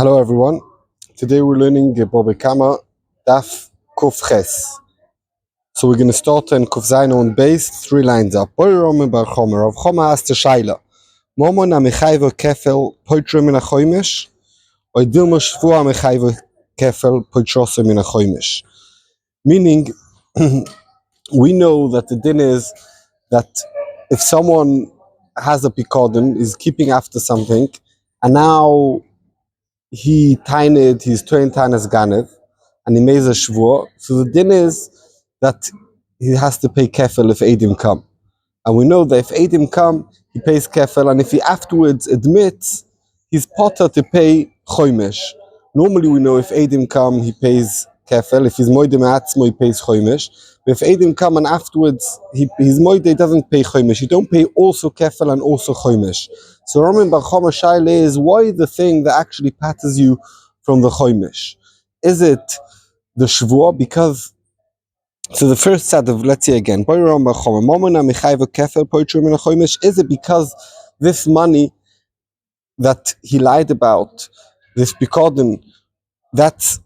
Hello everyone. Today we're learning Bobekama Daf Kuf Ches. So we're going to start in Kuf Zayin on base, 3 lines up. Boirom Bar Chomer. Rav Choma asked the Shaila. Momo na mechayvo kefel poitro min achoymish? Or dilma shvua mechayvo kefel poitrosa min achoymish? Meaning, we know that the din is that if someone has a pikodin, is keeping after something, and now he's 20 tanas ganev, and he makes a shvur. So the din is that he has to pay kefel if Eidim come. And we know that if Eidim come, he pays kefel, and if he afterwards admits, he's potter to pay choymesh. Normally we know if Eidim come, he pays kefel. If he's moidem atzmo, he pays choymesh. But if Eidim come and afterwards he's moide, doesn't pay choymesh. He don't pay also kefel and also choymesh. So Ramin Bar Choma Shaila is, why the thing that actually patters you from the choymesh? Is it the shvua? Because so the first set of, let's say again, is it because this money that he lied about, this pikodin, that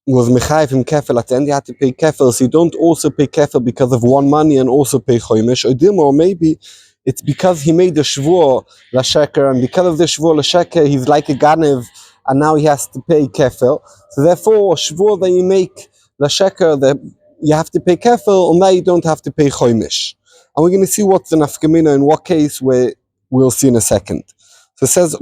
was mechayiv him kefel at the end, he had to pay kefel, so you don't also pay kefel because of one money and also pay choymesh, or maybe it's because he made the shvur l'sheker, and because of the shvur l'sheker, he's like a ganev, and now he has to pay kefel. So therefore, shvur that you make l'sheker, that you have to pay kefil, and now you don't have to pay choymish. And we're going to see what's the nafkamina in what case, where we'll see in a second. So it says, is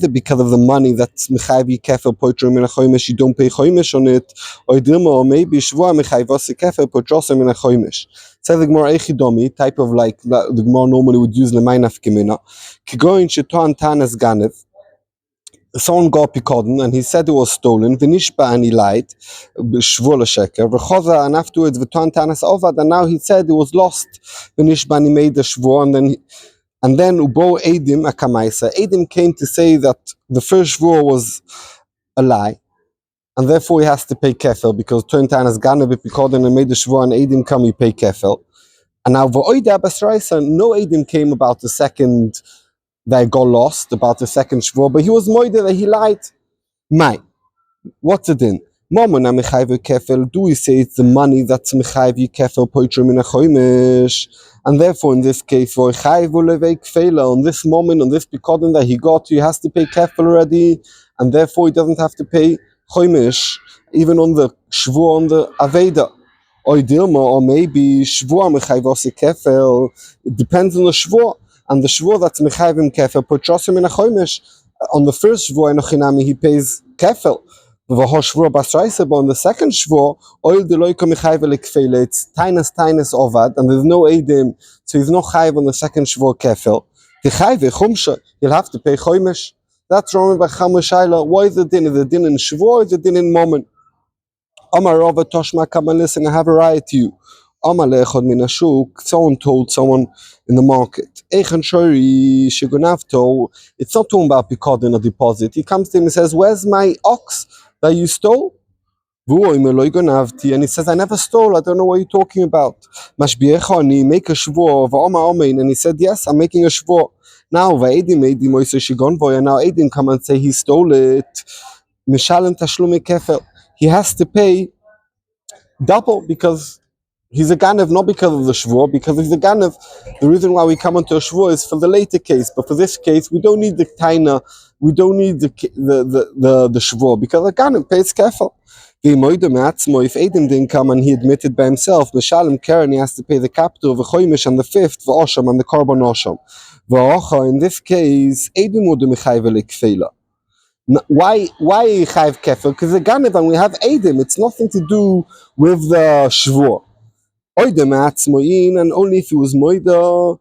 it because of the money that's mechayvi kefil poitro min choymish, you don't pay choymish on it, or maybe shvua mechayvasi kefil poitrosa min choymish. It says the Gemara echidomi, type of like the Gemara normally would use lemay nafkamina, kigoin shetan tanas ganev. Someone got pikodin and he said it was stolen. V'nishba, and he lied. Shvur l'sheker. V'choza, and afterwards v'ton tanas ovad, and now he said it was lost. V'nishba, and he made the shvur, and then ubo Eidim akamaisa. Eidim came to say that the first shvur was a lie, and therefore he has to pay kefel because ton tanas gana pikodin and made the shvur, and Eidim come, he pay kefel. And now v'oida basraisa, no Eidim came about the second that got lost, about the second shvur, but he was moide that he lied. What's it in? Momona mechayv kefel. Do we say it's the money that's mechayv kefel poitro min choymesh? And therefore, in this case, for chayv ulevei kfela, on this moment, on this pikodin that he got, he has to pay kefel already, and therefore he doesn't have to pay choymesh, even on the shvur on the aveda. Or maybe shvur mechayv kefel. It depends on the shvur. And the shvur that's mechayvim kefel poitrosim in a choymesh. On the first shvur enochinami he pays kefel. But on the second shvur, oil deloiko mechayvel kfele. It's tainas ovad, and there's no edim, so he's no chayv on the second shvur kefel. The chayve chumsha, he'll have to pay choymesh. That's wrong by Chamushayla. Why is the din? Is the din in shvur or is the din in moment? Amar Rava Toshma, come and listen. I have a right to you. Someone told someone in the market, it's not talking about pikodin or deposit. He comes to him and says, where's my ox that you stole? And he says, I never stole, I don't know what you're talking about. Make a shvur, and he said, yes, I'm making a shvur. Now Eidim come and say he stole it. He has to pay double because he's a ganev, not because of the shvur, because he's a ganev. The reason why we come onto a shvur is for the later case, but for this case, we don't need the taina, we don't need the shvur, because the ganev pays kefel. If Eidim didn't come and he admitted by himself, Meshalem Karen, he has to pay the capital of the choymish and the fifth, the osham and the korban osham. In this case, Eidim would be mechayvel kfeila. Why chayv kefel? Because the ganev and we have Eidim. It's nothing to do with the shvur. And only if he was moida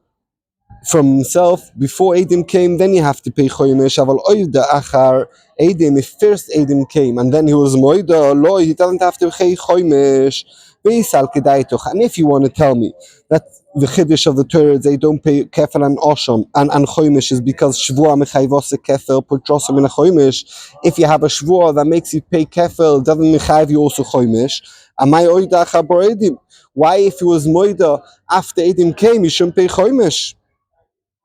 from himself before Eidim came, then you have to pay choymesh. Aval oida achar Eidim, if first Eidim came and then he was moida, lo, he doesn't have to pay choymesh. And if you want to tell me that the chiddush of the Torah, they don't pay kefel and osham and choymesh is because shvua mechayvose kefel poitrosim in a choymesh. If you have a shvua that makes you pay kefel, doesn't mechayv you also choymesh. Amay oida achar bar Eidim. Why, if he was moida after Eidim came, you shouldn't pay choymesh?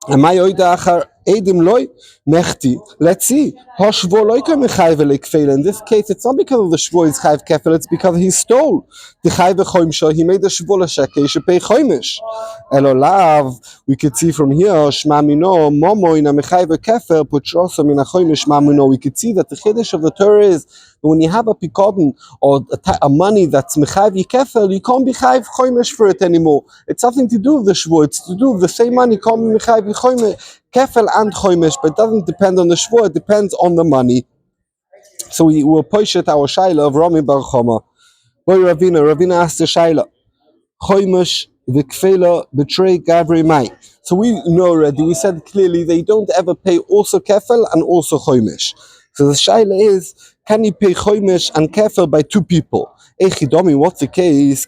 Amay oida achar Edim loy mechti. Let's see. Hashvo loy kamechayve lekfela. In this case, it's not because of the shvo is chayv kefel. It's because he stole the chayve choimsha. He made the shvo l'sheke. He should pay choimish. Elolav. We could see from here. Shmamino momo ina mechayve kefel putroso mina choimish mamino. We could see that the chiddush of the Torah is when you have a pikodon or a money that's mechayv kefel, you can't be chayv choimish for it anymore. It's nothing to do with the shvo. It's to do with the same money. Can't be mechayv choimish. Kefel and choimish, but it doesn't depend on the shvur, it depends on the money. So we will push it our shaila of Rami Bar Choma. Boy Ravina asked the shaila, choimish v'kfela betray gavri mai. So we know already, we said clearly they don't ever pay also kefel and also choimish. So the shaila is, can you pay choimish and kefel by two people? Echidomi, what's the case?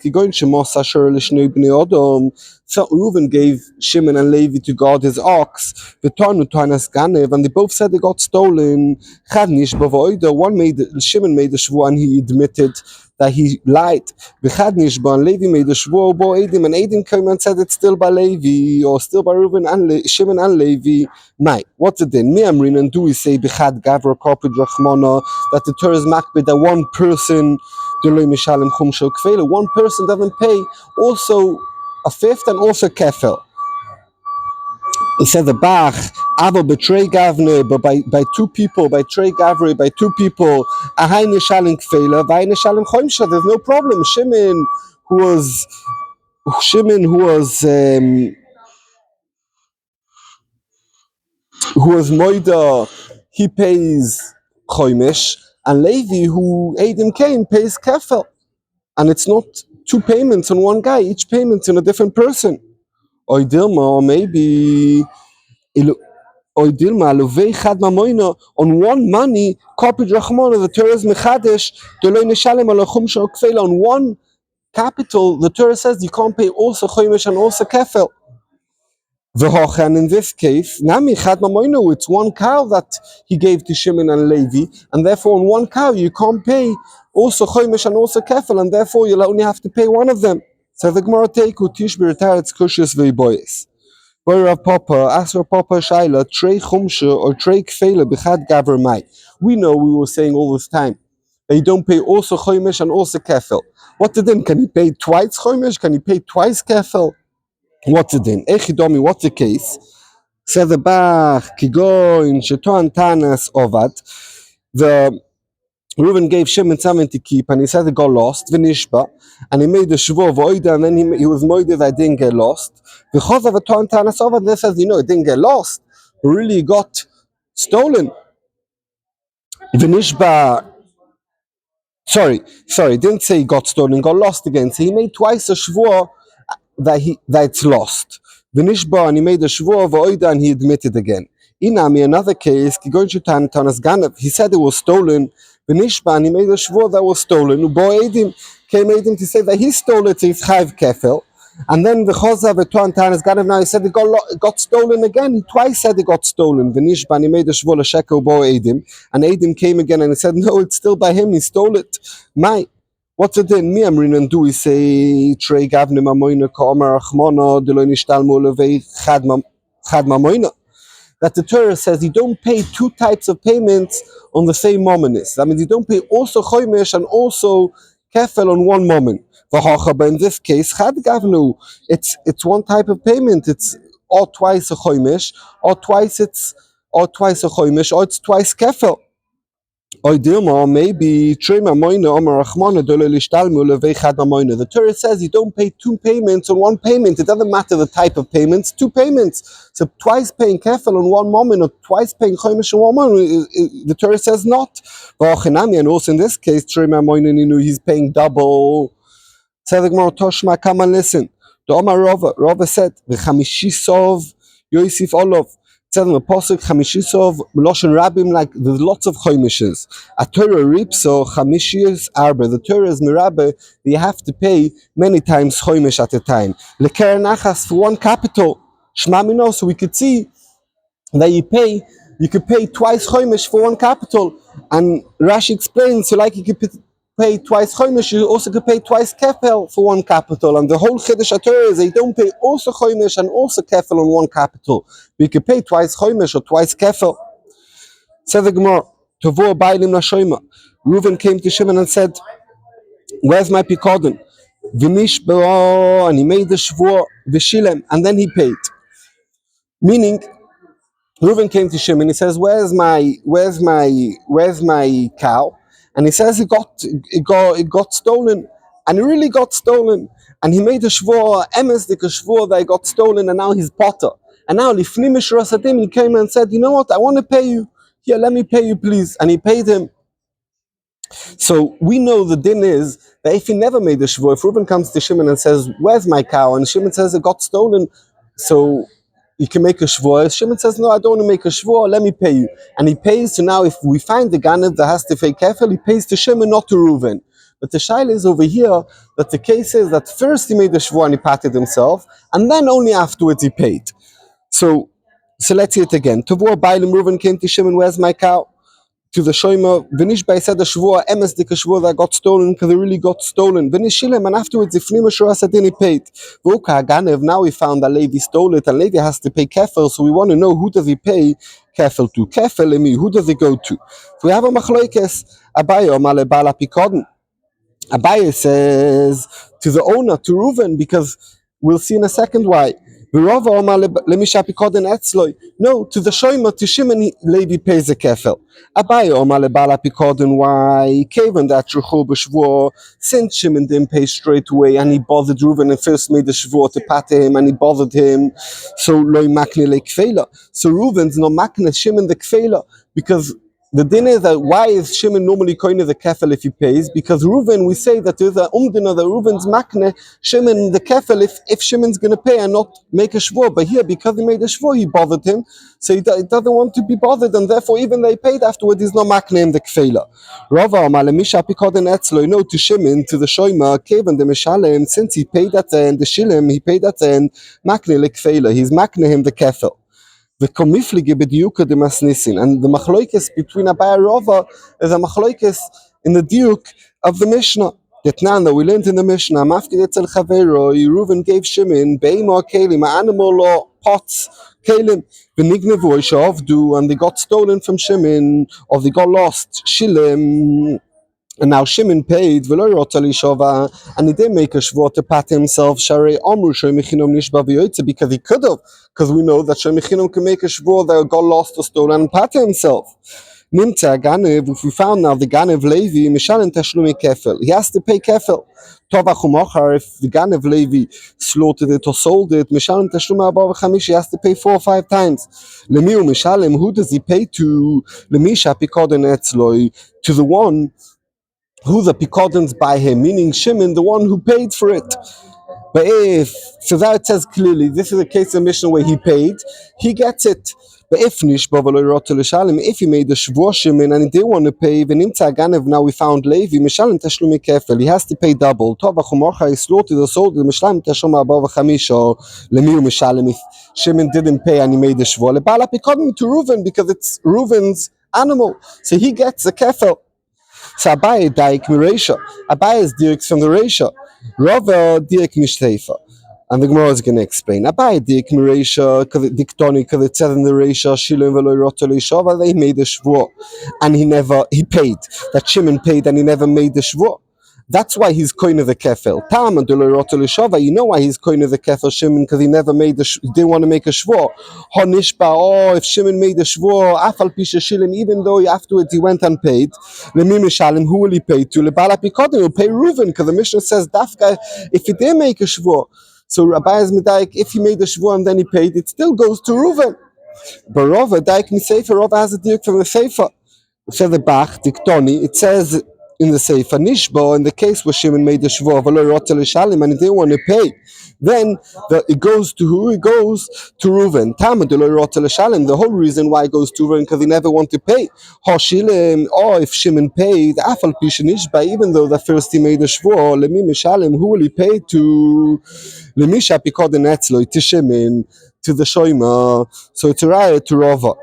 So Reuven gave Shimon and Levi to guard his ox. And they both said they got stolen. One Shimon made the shvua and he admitted that he lied. And Levi made the shvua, and Edim came and said it's still by Levi or still by Reuven and Shimon and Levi. What's it then? Me Amrin and do we say Bechad Gavra Korpid Rachmana that the Torah is makbid that one person doesn't pay also a fifth and also kefel. He said the Bach, Avo betray Gavne, but by two people, by Trey Gavre, by two people, Ahayne Shalim Kfela, Vayne Shalim Choimsha, there's no problem. Shimon who was Moida, he pays Choimish, and Levi, who Adim came, pays Kefel. And it's not two payments on one guy, each payment's in a different person. Or maybe on one money, the Torah is mechadesh, on one capital, the Torah says you can't pay also choimish and also kefel. And in this case, it's one cow that he gave to Shimon and Levi, and therefore on one cow you can't pay also choimish and also kefel, and therefore you'll only have to pay one of them. So the Gemara teiku tishbir taretz kushis v'yiboyes. Rav Papa, ask Rav Papa Shaila, trei chumsha or trei kfela b'chad gaver mai. We know we were saying all this time that you don't pay also choimish and also kefel. What's the din? Can you pay twice choimish? Can you pay twice kefel? What's the din? Echidomi, what's the case? Said the Bach, Kigoin, Shetoan Tanas Ovad. The Reuven gave Shimon something to keep, and he said it got lost, V'nishba, and he made the shvo voida, and then he was moided that it didn't get lost. V'chozav Shetoan Tanas Ovad, and he says, it didn't get lost, it really got stolen. V'nishba, sorry, didn't say he got stolen, got lost again. So he made twice a shvo that it's lost. V'nishba, and he made a shvua v'oida, and he admitted again. Inami, another case, he said it was stolen. V'nishba, and he made a shvua that was stolen. Ubo Edim came Edim to say that he stole it, so it's chayv kefel. And then the Chozav Etuan Tanas Ganav, now he said it got stolen again. He twice said it got stolen. V'nishba, and he made a shvua l'shekel bo Edim. And Edim came again and he said, no, it's still by him, he stole it. What's it in? Me Amrin and do we say Trey Gavne Mamoina Ka'omar Achmona Deloy Nishtalmu Levei Chad Mamoina? That the Torah says you don't pay two types of payments on the same mominus. That means you don't pay also choimish and also kefel on one moment. But in this case, Chad Gavnu, it's one type of payment. It's or twice a choimish, or twice a choimish, or it's twice kefel. Maybe the Torah says you don't pay two payments on one payment. It doesn't matter the type of payments, two payments. So twice paying kefel on one moment or twice paying choimish on one moment, the Torah says not. And also in this case, he's paying double. Come and listen. The Omar Rava said, "V'chamishisov Yosef Olov." It says in the pasuk, "Chamishisov Loshen Rabim," like there's lots of choimishes. A Torah ripso chamishis arba. The Torah is mirabe. You have to pay many times choimish at a time. Lekeren achas for one capital. Shmamino. So we could see that you could pay twice choimish for one capital. And Rashi explains, so like you could pay twice chomish, you also could pay twice kefel for one capital. And the whole chiddush HaTorah is they don't pay also chomish and also kefel on one capital. We could pay twice chomish or twice kefel. Says the Gemara, Tovo Bailim Lashoima. Reuven came to Shimon and said, "Where's my picodon?" Vinish bro, and he made the shvur v'shilem, and then he paid. Meaning, Reuven came to Shimon. He says, "Where's my cow?" And he says it got stolen, and it really got stolen. And he made a shvur, emes dik a shvur that it got stolen, and now he's potter. And now lifnim mishras adim, he came and said, "You know what? I want to pay you. Here, let me pay you, please." And he paid him. So we know the din is that if he never made the shvur, if Reuven comes to Shimon and says, "Where's my cow?" and Shimon says it got stolen, so you can make a shvur. Shimon says, "No, I don't want to make a shvur, let me pay you." And he pays. So now if we find the ganev that has to pay kefel, he pays to Shimon, not to Reuven. But the shaila is over here that the case is that first he made the shvur and he patted himself, and then only afterwards he paid. So let's see it again. Tavor Bailim, Reuven came to Shimon, "Where's my cow?" To the Shoima, Vinishbai said the Shvua, emes dik a Shvua that got stolen, because it really got stolen. Vinishilem, and afterwards, if Nima Shurasadin he paid. Voka Ganev, now we found that Levi stole it, and Levi has to pay Kefel, so we want to know who does he pay Kefel to. Kefel, Emi, who does he go to? So we have a Machloikes, Abaye, Omale Bala Pikodin. Abaye says to the owner, to Reuven, because we'll see in a second why. No, to the Shoima, to Shimon, Levi pays the kefel. Abaye Omar lebala pikodin, why? Kaven that Ruchu b'shvur, since Shimon didn't pay straight away, and he bothered Reuven and first made the shvur to pat him, and he bothered him, so loy makne le kfela. So Reuven's no makne Shimon the kfela, because the din is that why is Shimon normally koine the kefel if he pays? Because Reuven, we say that there's a umdina that Reuven's makne Shimon the kefel if Shimon's going to pay and not make a shvur. But here, because he made a shvur, he bothered him, so he doesn't want to be bothered, and therefore even they paid afterward, he's not makne him the kfela. Rava amale misha pikoden etzlo, no, to Shimon, to the shoyma, kevan the mishalem, since he paid at the end, the shilem, he paid at the end, makne le kfela, he's makne him the kefel. And the machloikes between Abaye and Rava is a machloikes in the diuk of the Mishnah. That we learned in the Mishnah, Reuven gave Shimon beima kelim, animal or pots, kelim, and they got stolen from Shimon, or they got lost, shilem. And now Shimon paid, and he didn't make a shvur to pat himself, because he could have, because we know that Shemichinam can make a shvur that got lost or stolen and pat himself. If we found now the Ganev Levi, he has to pay kefel. If the Ganev Levi slaughtered it or sold it, he has to pay 4 or 5 times. Who does he pay to? To the one who the pikodons by him, meaning Shimon, the one who paid for it. But so that it says clearly, this is a case of Mishnah where he paid, he gets it. But if he made the shvur Shimon and he didn't want to pay, now we found Levi, he has to pay double. He slaughtered or sold it, if Shimon didn't pay and he made the shvur, to Reuven, because it's Reuven's animal, so he gets the kefel. So Abaye daik mireisha. Abaye is dirks from the reisha. Rava dirk mishteifa. And the Gemara is going to explain. Abaye dirk mireisha, because it says in the reisha, Shilem v'lo roto leishava, they made the shvur, and he paid. That Shimon paid and he never made the shvur. That's why he's koine the kefel. Tam and you know why he's koine the kefel Shimon, because he never made he didn't want to make a shvur. Honishba, if Shimon made a shvur, afal pisha shilim, even though afterwards he went and paid. Lemim mishalim, who will he pay to? Lebala pikodim, will pay Reuven, because the Mishnah says dafka if he didn't make a shvur. So Abaye's medayik, if he made a shvur and then he paid, it still goes to Reuven. But Rava daik miseifa, Rava has a dirk from the seifa. It says the bach diktoni. It says in the Seifa Nishba, in the case where Shimon made the shvur and he didn't want to pay, then it goes to who? It goes to Reuven. The whole reason why it goes to Reuven, because he never wanted to pay. Or if Shimon paid, even though the first he made the shvur, who will he pay to? To Shimon, to the Shoima. So it's a raya to Rava.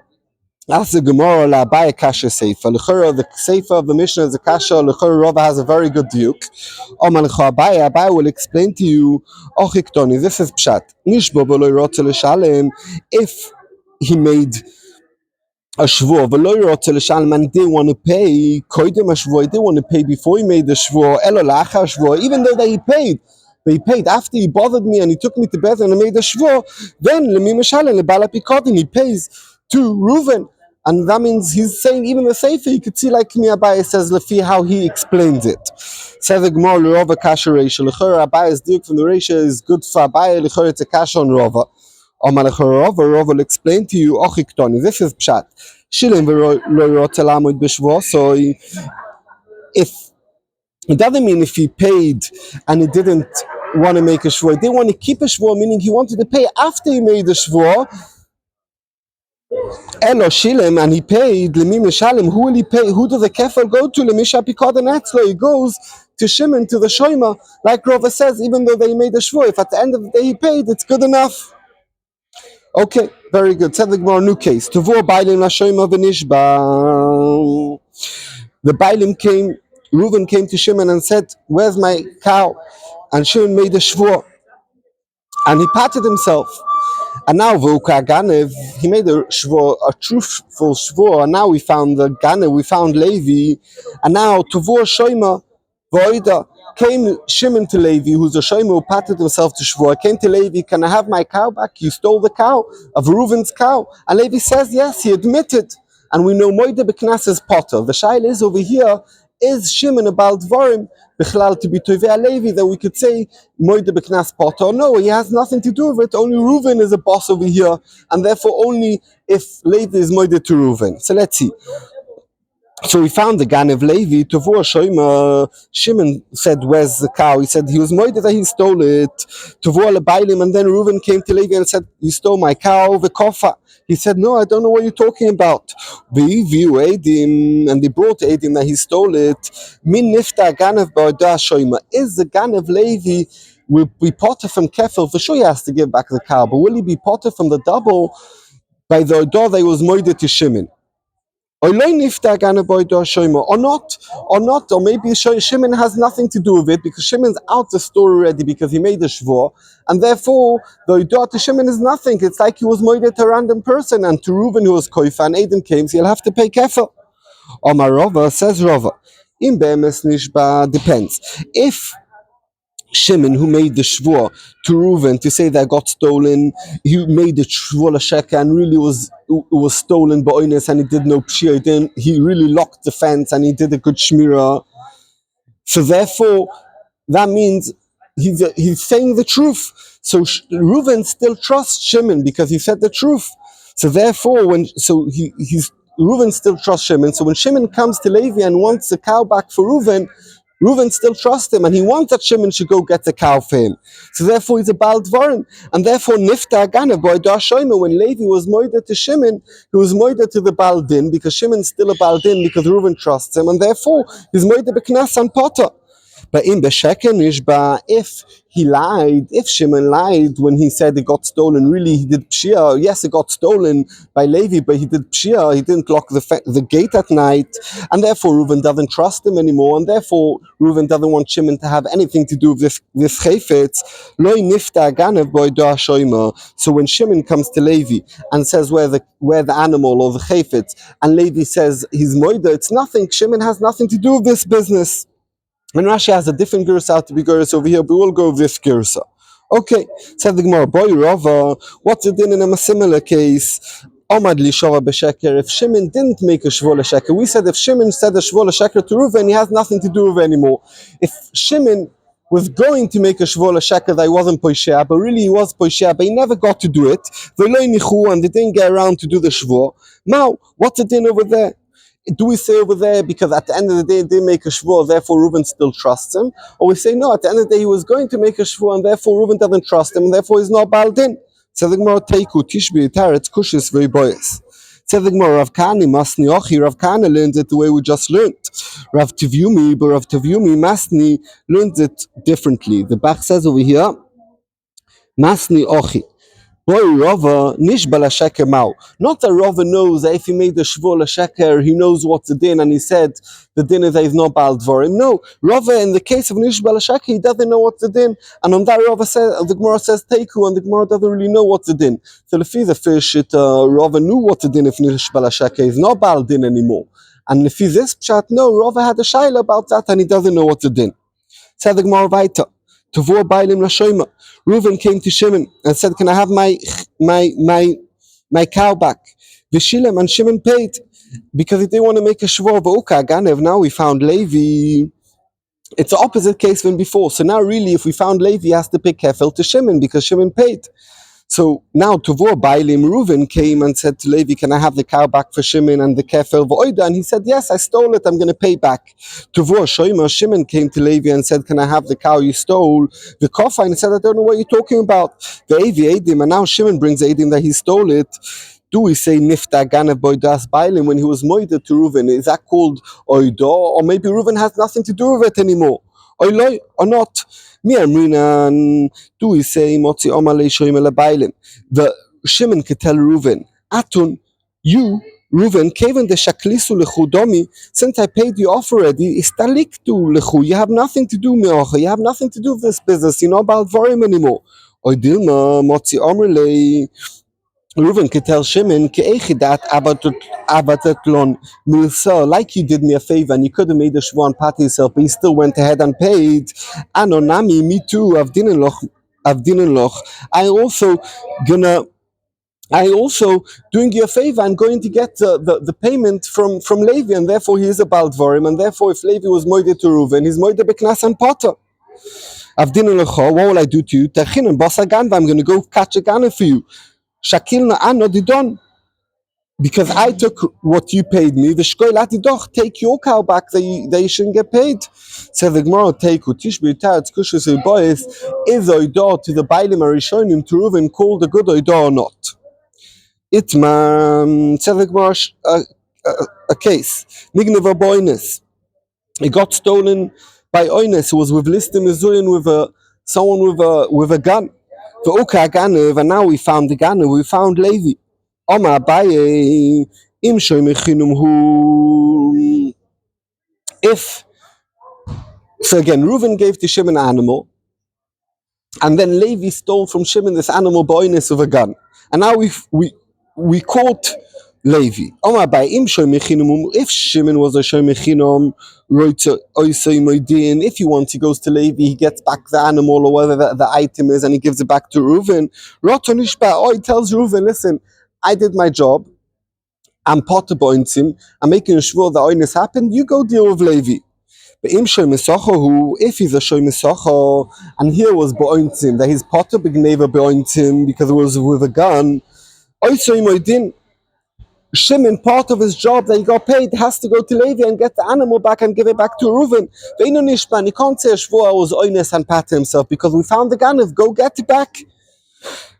That's the Gemara la Abaye kasha seifa. L'chora, the seifa of the Mishnah is a kasha. L'chora Rava has a very good diuk. Omar l'cha Abaye will explain to you. Ochiktoni, this is pshat. Nishbo v'lo yirotze l'shalem. If he made a shvur, v'lo yirotze l'shalem, and didn't want to pay, koydem a shvur, he didn't want to pay before he made the shvur, elo la'achar shvur, even though that he paid. But he paid after he bothered me and he took me to bed and I made a shvur, then l'mi meshalem le'bal hapikodim, he pays to Reuven. And that means he's saying even the Sefer, you could see like Kmi Abaye says, Lefi, how he explains it. Says the Gemara, L'Rova Kasha Reisha. L'chora Abaye's diuk from the Reisha is good for Abaye, L'chora it's a Kasha on Rova. Omar L'chora Rova will explain to you, Ochiktoni, this is Pshat. Shilim v'lo yirotze la'amod b'shvur. So if, it doesn't mean if he paid and he didn't want to make a shvur, he didn't want to keep a shvur, meaning he wanted to pay after he made the shvur, Elo Shilem, and he paid Lemim Mishalem. Who will he pay? Who does the kefir go to? Lemisha Pikod and Etzlo. He goes to Shimon, to the Shoima, like Rova says. Even though they made a shvur, if at the end of the day he paid, it's good enough. Okay, very good. Said the Gemara, new case. Tuvor Bailim La Shoima v'Nishba. The Bailim came. Reuven came to Shimon and said, "Where's my cow?" And Shimon made a shvur, and he patted himself. And now Vuka Ganev, he made a shvur, a truthful shvur, and now we found the Ganev, we found Levi, and now Tuvor Shoima Voida came Shimon to Levi, who's a Shoima who patted himself to shvur, came to Levi, can I have my cow back? You stole the cow of Reuven's cow. And Levi says yes, he admitted. And we know Moide Beknas is potter. The shail is over here, is Shimon about Dvarim, Bichlal to be Tovei Levi, that we could say Moide Beknas potter. No, he has nothing to do with it. Only Reuven is a boss over here, and therefore only if Levi is Moide to Reuven. So let's see. So we found the Ganev Levi, Tuvor Shoima. Shimon said, "Where's the cow?" He said he was moided that he stole it. Tuvor Lebailim, and then Reuven came to Levi and said, "You stole my cow, the kofa." He said, "No, I don't know what you're talking about." And they brought Edim that he stole it. Min nifta Ganev Ba'odah Shoima. Is the Ganev Levi will be potter from Kefil? For sure, he has to give back the cow, but will he be potter from the double by the Odah that he was moided to Shimon? Or not, or maybe Shimon has nothing to do with it because Shimon's out the story already because he made a shvur, and therefore the Idah to Shimon is nothing. It's like he was moided to a random person, and to Reuven who was koifa and Adam came, so he'll have to pay kefir. Omar Rova says Rova, in be'emes nishba depends. If Shimon, who made the shvur to Reuven to say that got stolen, he made the shvur l'sheka and really was stolen by oines and he did no pshir, he really locked the fence and he did a good shmirah. So therefore, that means he's saying the truth. So Reuven still trusts Shimon because he said the truth. So therefore, Reuven still trusts Shimon. So when Shimon comes to Levi and wants the cow back for Reuven still trusts him, and he wants that Shimon should go get the cow for him. So therefore, he's a Baal Dvarim, and therefore Nifta Agana by Dashoima. When Levi was moida to Shimon, he was moida to the Baal Din because Shimon's still a Baal Din because Reuven trusts him, and therefore he's moida b'knas and potter. But in Besheken Ishba, if he lied, if Shimon lied when he said it got stolen, really he did pshia. Yes, it got stolen by Levi, but he did pshia. He didn't lock the gate at night, and therefore Reuven doesn't trust him anymore, and therefore Reuven doesn't want Shimon to have anything to do with this chayfetz. Loi nifta ganev boy doa shoima. So when Shimon comes to Levi and says where the animal or the chayfetz, and Levi says he's moida, it's nothing. Shimon has nothing to do with this business. And Rashi has a different girsa out to be girsa over here, but we'll go with this girsa. Okay, said the Gemara, boy Rava, what's it in a similar case? Omad li shova b'sheker. If Shimon didn't make a shvur l'sheker, we said if Shimon said a shvur l'sheker to Reuven, he has nothing to do with it anymore. If Shimon was going to make a shvur l'sheker that he wasn't poishea, but really he was poishea, but he never got to do it, and they didn't get around to do the shvur. Now, what's the din over there? Do we say over there because at the end of the day they didn't make a shvur, therefore Reuven still trusts him? Or we say no, at the end of the day he was going to make a shvur and therefore Reuven doesn't trust him and therefore he's not Baal Din? So the Gemara teiku tishbi taretz kushis very boys. So the Gemara Rav Kani masni ochi. Rav Kani learned it the way we just learned. Rav Tivumi, but Rav Tivumi masni learned it differently. The Bach says over here, masni ochi. Boy, Rava, nishba l'sheker mao. Not that Rava knows that if he made a shvur l'sheker, he knows what's the din, and he said the din is that he's not bal dvorim. No, Rava, in the case of nishba l'sheker, he doesn't know what's the din, and on that Rava says, the Gemara says teiku, and the Gemara doesn't really know what's the din. So if he's a fish, Rava knew what's the din if nishba l'sheker is not bal din anymore. And if he's this pshat, no, Rava had a shaila about that, and he doesn't know what's the din. Said the Gemara weiter. Tavor bailim l'shoima. Reuven came to Shimon and said, "Can I have my cow back?" V'shilem, and Shimon paid because he didn't want to make a shvur v'uka ganev. Now we found Levi. It's the opposite case than before. So now, really, if we found Levi, he has to pay kefil to Shimon because Shimon paid. So now Tavor Bailim Reuven came and said to Levi, "Can I have the cow back for Shimon and the kefil v'oida?" And he said, "Yes, I stole it. I'm going to pay back." Tavor Shoima Shimon came to Levi and said, "Can I have the cow you stole?" The kofa, and he said, "I don't know what you're talking about." The Avi Edim, and now Shimon brings Edim that he stole it. Do we say nifta ganev boidas bailim when he was moided to Reuven? Is that called oido, or maybe Reuven has nothing to do with it anymore? Oiloi or not? Mi amrinan. Do we say motzi omalei shoyim ele bailim? The Shimon could tell Reuven, Atun, you, Reuven, keven de shaklisu lechudomi, since I paid you off already, istaliktu lechu. You have nothing to do meocha. You have nothing to do with this business. You're not about dvorim anymore. Oidilma motzi omalei. Reuven could tell Shimon, Ke'echidat abatatlon milsa, like you did me a favor and you could have made a shvur and pat yourself, but you still went ahead and paid. Anonami, me too, avdinenloch. I also doing you a favor. I'm going to get the payment from Levi, and therefore he is a baldvorim, and therefore if Levi was moide to Reuven, he's moide beknas and potter. Avdinenloch, what will I do to you? Techin and boss agan, I'm going to go catch a gun for you. Shakilna ano didon, because I took what you paid me. V'shkoilati doch, take your cow back that you shouldn't get paid. So the Gemara take utishbi taretz kushus ubois is oidah to the bailim arishonim to Reuven called a good oidah or not. Itman said the Gemara a case nigneva boines. It got stolen by oines who was with listim mizurin with someone with a gun. And now we found the Ganev, we found Levi. Oma Abaye im shoymechinum hu. If so, again, Reuven gave to Shimon an animal, and then Levi stole from Shimon this animal boyness of a gun, and now we caught Levi. Oma Abaye im shoymechinum. If Shimon was a shoymechinum, if he wants, he goes to Levi, he gets back the animal or whatever the item is, and he gives it back to Reuven. He tells Reuven, "Listen, I did my job. I'm potter bointim. I'm making sure the oinus happened. You go deal with Levi." But if he's a shoymesocho, and here was bointim, that he's potter begneva bointim because it was with a gun. Shimon, part of his job that he got paid, has to go to Levi and get the animal back and give it back to Reuven. He can't say Shvua was oines and pat himself because we found the Ganev. Go get it back.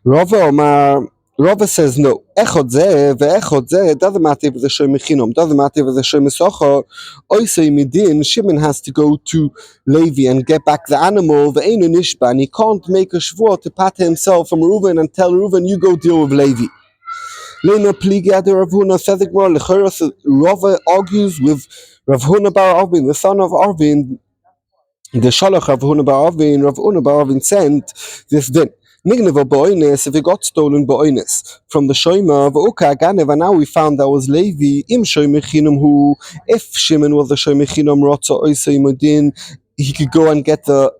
Rava says no. Echod zeh ve'echod zeh. It doesn't matter if it's a shoy mechinom. Doesn't matter if it's a shoy mesocho. Oisei midin. Shimon has to go to Levi and get back the animal. Ve'enu nishba, and he can't make a Shvua to pat himself from Reuven and tell Reuven, "You go deal with Levi." Lena Pligia de Rav Huna says the Gemara. Rava argues with Rav Huna bar Arvin, the son of Arvin, the Shalach Rav Huna bar Arvin. Rav Huna bar Arvin sent this din. Nigneva boines, if it got stolen boines from the Shoima v'uka ganev, and now we found that was Levi im shoymechinum who, if Shimon was the shoymechinum rotza oisei modin, he could go and get the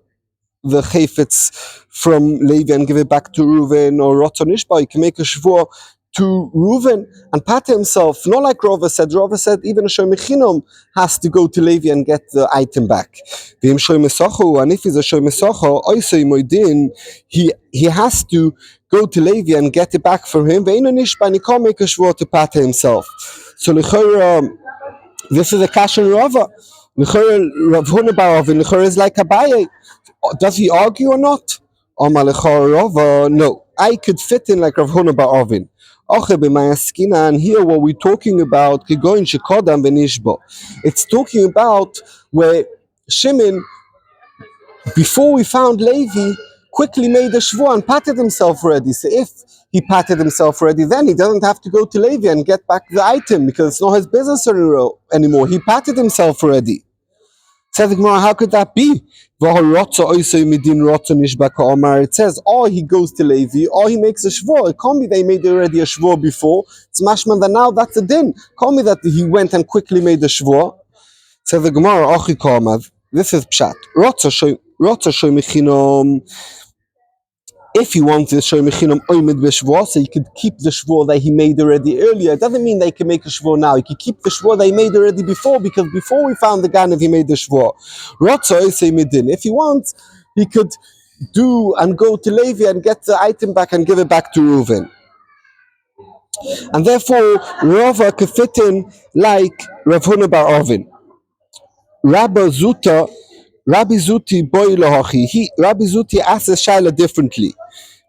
chayfetz from Levi and give it back to Reuven, or rotza nishba, he can make a shvur to Reuven and pat himself, not like Rava said. Rava said even a shoymechinom has to go to Levi and get the item back. And if he's a shoymesocho, oisei moidin, he has to go to Levi and get it back from him. And he can't make a shvur to pat himself. So this is a kashan Rava. Rav Huna bar Avin is like Abaye. Does he argue or not? No, I could fit in like Rav Huna bar Avin. And here what we're talking about, it's talking about where Shimon, before we found Levi, quickly made a shvur and patted himself already. So if he patted himself already, then he doesn't have to go to Levi and get back the item because it's not his business anymore. He patted himself already. Says the Gemara, how could that be? It says, or he goes to Levi, or he makes a shvur. It can't be they made already a shvur before. It's mashman that now that's a din. Can't be that he went and quickly made a shvur. Says the Gemara, this is pshat. If he wants to show Mechinam Oimid B'Shvua, so he could keep the Shvua that he made already earlier. It doesn't mean they can make a Shvua now. He could keep the Shvua that he made already before, because before we found the Ganav, he made the Shvua. If he wants, he could do and go to Levi and get the item back and give it back to Reuven. And therefore, Rava could fit in like Rav Huna bar Ovin. Rabbi Zuti boy lahachi. Rabbi Zuti asks Shaila differently.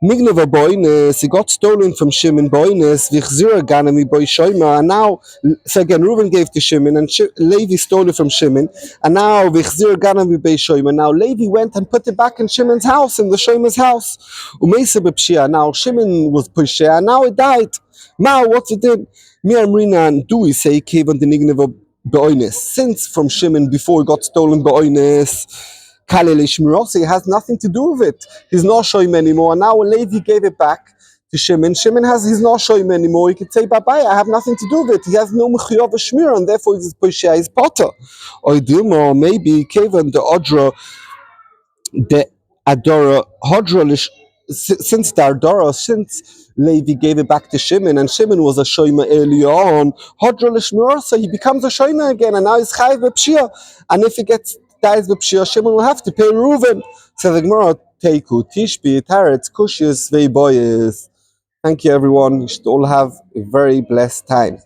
Mignova boynes, he got stolen from Shimon boynes, vichzira ganami boy shoyma, and now, so again, Reuven gave to Shimon, and Levi stole it from Shimon, and now vichzira ganami boy shoyma. Now Levi went and put it back in Shimon's house, in the Shoyma's house. Umeisa b'pshia. Now Shimon was pushia, and now it died. Now what's it did? Mi amrina and do we say cave on the Nignova boynes? Since from Shimon before it got stolen boynes. It has nothing to do with it. He's not showing anymore. And now Levi gave it back to Shimon. He's not showing anymore. He could say bye bye. I have nothing to do with it. He has no mechiyov shmir, and therefore he's pushia, he's potter. Or maybe Kevin the Odra, the Adora Hodra, since the Adora, since Levi gave it back to Shimon, and Shimon was a shoyma earlier on, Hodra l'shmir, so he becomes a shoyma again, and now he's chayiv b'pshia. And if he dies b'pshia, Shimon will have to pay Reuven. So the Gemara, Teiku, Tishbi, Taretz, Kushis, Veiboyes. Thank you, everyone. You should all have a very blessed time.